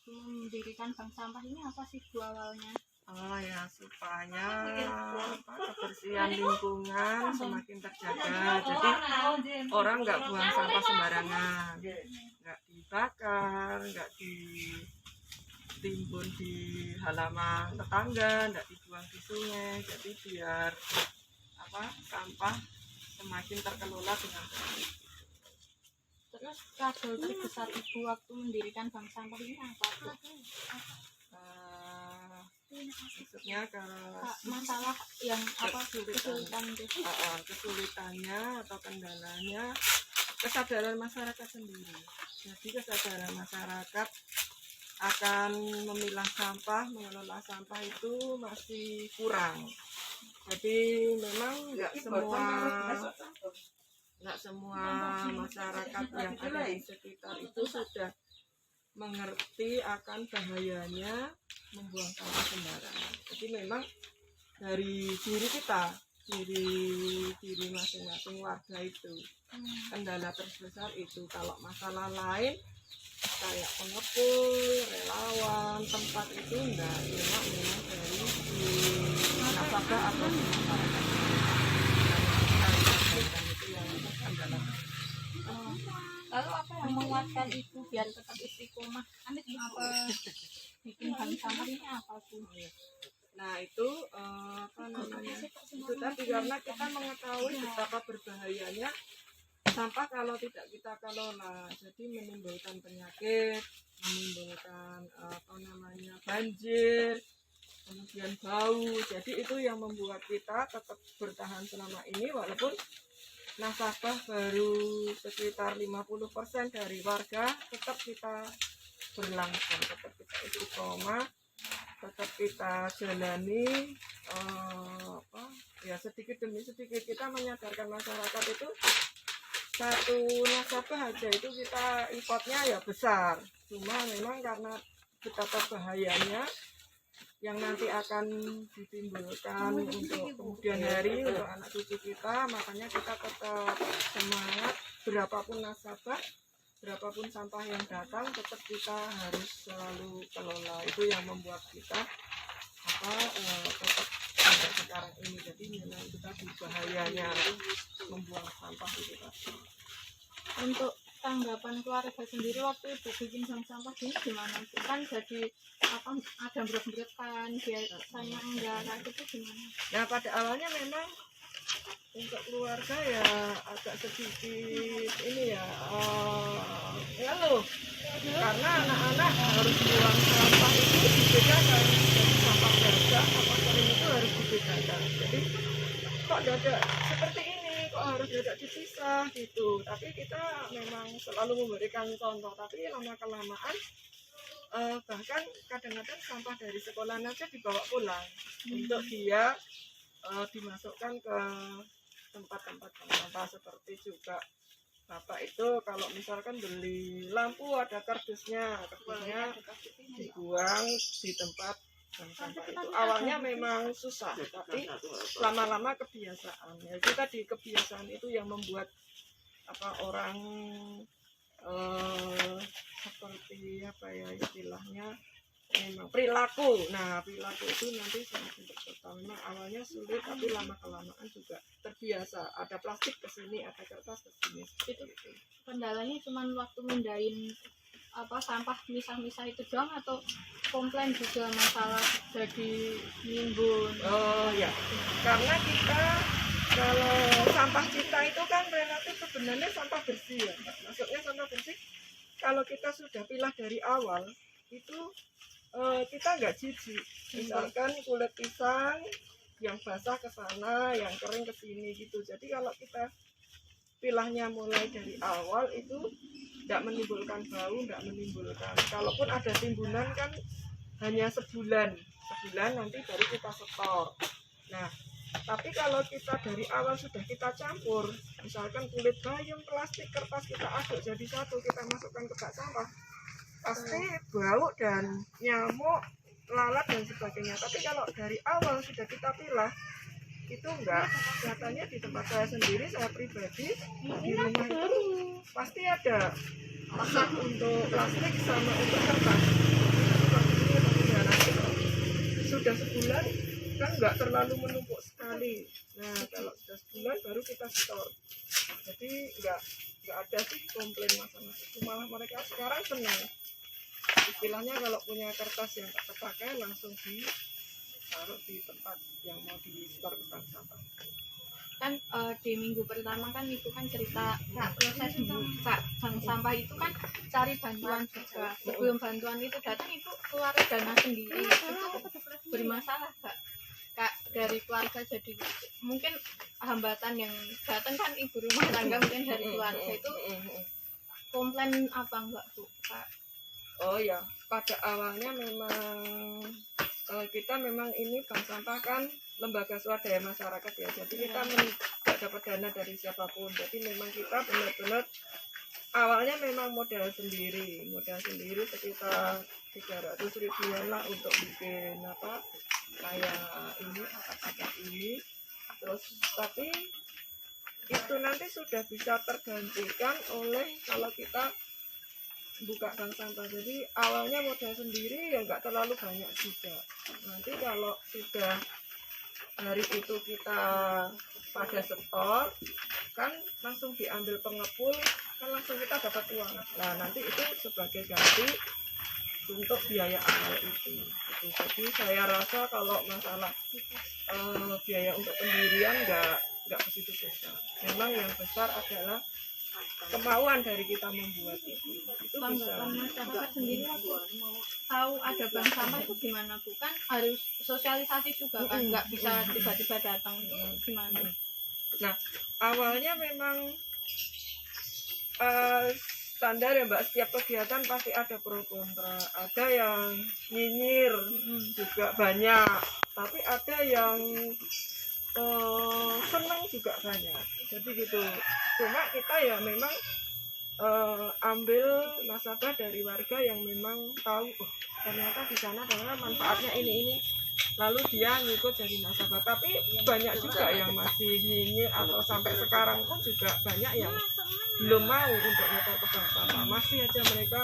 waktu mendirikan bank sampah ini apa sih Bu awalnya? Oh ya, supaya kebersihan lingkungan semakin terjaga. Jadi orang nggak buang sampah sembarangan, nggak dibakar, nggak ditimbun di halaman tetangga, nggak dibuang di sungai. Jadi biar sampah semakin terkelola dengan baik. Terus struggle terbesar Ibu waktu mendirikan bank sampah ini apa Bu? Maksudnya ke Masalah yang apa kesulitannya atau kendalanya kesadaran masyarakat sendiri. Jadi kesadaran masyarakat akan memilah sampah, mengelola sampah itu masih kurang. Jadi memang nggak semua masyarakat yang ada di sekitar itu sudah mengerti akan bahayanya membuang sampah sembarangan. Jadi memang dari diri kita, diri masing-masing warga itu kendala terbesar itu. Kalau masalah lain kayak pengepul, relawan, tempat itu enggak, cuma memang dari nasabah atau masyarakat itu yang kendala. Lalu apa yang menguatkan itu biar tetap istiqomah? Apa bikin bank sampah ini apa tuh? Nah itu itu tadi karena kita mengetahui betapa berbahayanya sampah kalau tidak kita kelola. Jadi menimbulkan penyakit, menimbulkan banjir, kemudian bau. Jadi itu yang membuat kita tetap bertahan selama ini walaupun nasabah baru sekitar 50% dari warga, tetap kita berlangsung, tetap kita istiqomah, tetap kita jalani sedikit demi sedikit. Kita menyadarkan masyarakat itu satu nasabah aja itu kita importnya ya besar, cuma memang karena betapa bahayanya yang nanti akan ditimbulkan untuk kemudian hari untuk anak cucu kita, makanya kita tetap semangat. Berapapun nasabah, berapapun sampah yang datang, tetap kita harus selalu kelola. Itu yang membuat kita tetap sampai sekarang ini. Jadi memang kita bahayanya membuang sampah itu tadi. Untuk tanggapan keluarga sendiri waktu Ibu bikin bank sampah ini gimana? Kan jadi ada berat-beratan, biasanya enggak, kayak gitu gimana? Nah pada awalnya memang untuk keluarga ya agak sedikit ini ya ngeluh karena anak-anak harus buang sampah itu dibedakan, jadi sampah basah sama kering itu harus dibedakan. Jadi kok dadak seperti ini, kok harus dadak dipisah gitu. Tapi kita memang selalu memberikan contoh, tapi lama kelamaan bahkan kadang-kadang sampah dari sekolah aja dibawa pulang untuk dia dimasukkan ke tempat-tempat sampah. Seperti juga Bapak itu kalau misalkan beli lampu ada kardusnya dibuang di tempat sampah itu. Awalnya memang susah, tapi lama-lama kebiasaan. Ya itu tadi kebiasaan itu yang membuat orang seperti istilahnya memang perilaku. Nah perilaku itu nanti semakin tercipta. Memang awalnya sulit, tapi lama kelamaan juga terbiasa. Ada plastik kesini, ada kertas kesini. Itu kendalanya cuma waktu mindahin sampah misah-misah itu doang atau komplain juga masalah jadi nimbun? Oh ya, karena kita kalau sampah kita itu kan relatif sebenarnya sampah bersih ya. Maksudnya sampah bersih kalau kita sudah pilah dari awal itu kita nggak jijik. Misalkan kulit pisang yang basah ke sana, yang kering ke sini gitu. Jadi kalau kita pilahnya mulai dari awal itu tidak menimbulkan bau, tidak menimbulkan. Kalaupun ada timbunan kan hanya sebulan nanti baru kita setor. Nah, tapi kalau kita dari awal sudah kita campur, misalkan kulit bayam, plastik, kertas kita aduk jadi satu, kita masukkan ke bak sampah, pasti bau dan nyamuk, lalat dan sebagainya. Tapi kalau dari awal sudah kita pilah, itu enggak. Katanya di tempat saya sendiri, saya pribadi di rumah itu pasti ada masak untuk plastik sama untuk kertas. sudah sebulan kan nggak terlalu menumpuk sekali. Nah kalau sudah sebulan baru kita store. Jadi nggak ada sih komplain masalah itu, malah mereka sekarang senang. Istilahnya kalau punya kertas yang tak terpakai langsung ditaruh di tempat yang mau di store bank sampah. Kan di minggu pertama kan itu kan cerita proses buka bank sampah itu kan cari bantuan juga. Sebelum bantuan itu datang itu keluar dana sendiri, itu bermasalah kak dari keluarga. Jadi mungkin hambatan yang datang kan ibu rumah tangga, mungkin dari keluarga itu komplain apa enggak Bu Kak? Oh ya, pada awalnya memang kita memang ini bank sampah kan lembaga swadaya masyarakat ya, jadi kita tidak dapat dana dari siapapun. Jadi memang kita benar-benar awalnya memang modal sendiri sekitar 300 ribuan lah untuk bikin apa kayak ini akad ini. Terus tapi itu nanti sudah bisa tergantikan oleh kalau kita buka bank sampah. Jadi awalnya modal sendiri ya nggak terlalu banyak juga. Nanti kalau sudah hari itu kita pada setor kan langsung diambil pengepul, kan langsung kita dapat uang. Nah nanti itu sebagai ganti untuk biaya awal itu. Jadi saya rasa kalau masalah biaya untuk pendirian nggak begitu besar. Memang yang besar adalah kemauan dari kita membuat itu bisa. Masyarakat sendiri waktu mau tahu ada bank sampah itu gimana Bu? Kan harus sosialisasi juga kan, nggak bisa tiba-tiba datang, itu gimana? Nah awalnya memang standar ya Mbak, setiap kegiatan pasti ada pro kontra, ada yang nyinyir juga banyak, tapi ada yang senang juga banyak. Jadi gitu. Cuma kita ya memang ambil nasabah dari warga yang memang tahu ternyata di sana ternyata manfaatnya ini, lalu dia ngikut jadi nasabah. Tapi banyak juga yang masih nyinyir atau sampai sekarang pun juga banyak yang belum mau untuk nyetor ke bank sampah. Masih aja mereka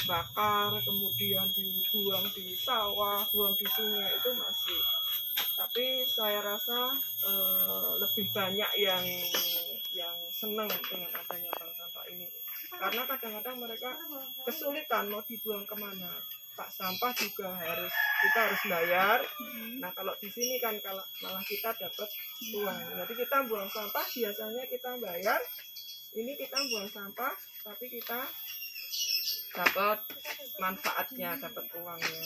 bakar, kemudian dibuang di sawah, buang di sungai, itu masih. Tapi saya rasa lebih banyak yang senang dengan adanya bank sampah ini, karena kadang-kadang mereka kesulitan mau dibuang kemana. Pak sampah juga kita harus bayar. Nah kalau di sini kan kalau malah kita dapat uang. Jadi kita buang sampah biasanya kita bayar, ini kita buang sampah tapi kita dapat manfaatnya, dapat uangnya.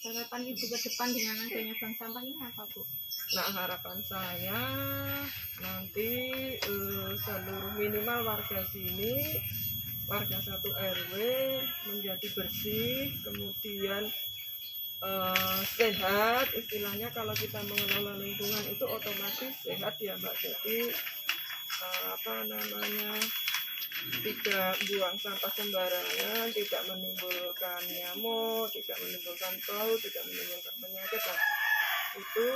Harapan Ibu ke depan dengan adanya bank sampah ini apa Bu? Nah harapan saya nanti seluruh minimal warga sini, warga 1 RW menjadi bersih, kemudian sehat. Istilahnya kalau kita mengelola lingkungan itu otomatis sehat ya Mbak. Jadi tidak buang sampah sembarangan, tidak menimbulkan nyamuk, tidak menimbulkan bau, tidak menimbulkan penyakit. Nah, itu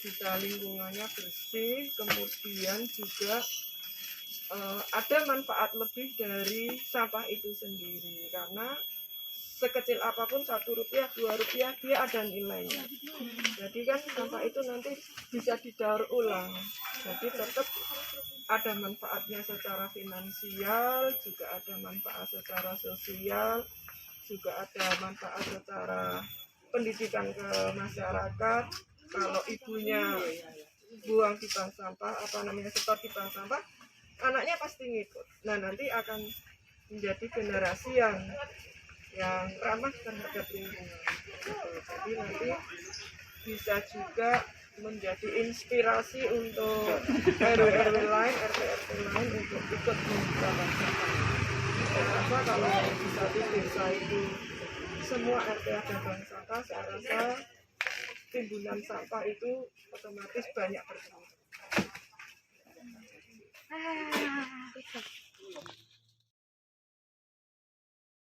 bisa lingkungannya bersih, kemudian juga ada manfaat lebih dari sampah itu sendiri, karena sekecil apapun 1 rupiah, 2 rupiah dia ada nilainya. Jadi kan sampah itu nanti bisa didaur ulang. Jadi tetap ada manfaatnya secara finansial, juga ada manfaat secara sosial, juga ada manfaat secara pendidikan ke masyarakat. Kalau ibunya buang di bank sampah, setor di bank sampah, anaknya pasti ngikut. Nah nanti akan menjadi generasi yang ramah terhadap lingkungan. Jadi nanti bisa juga menjadi inspirasi untuk RW-RW lain, RT-RT lain untuk ikut membuka bank sampah. Saya rasa kalau di satu desa itu semua RT ada bank sampah, saya rasa timbunan sampah itu otomatis banyak berkurang.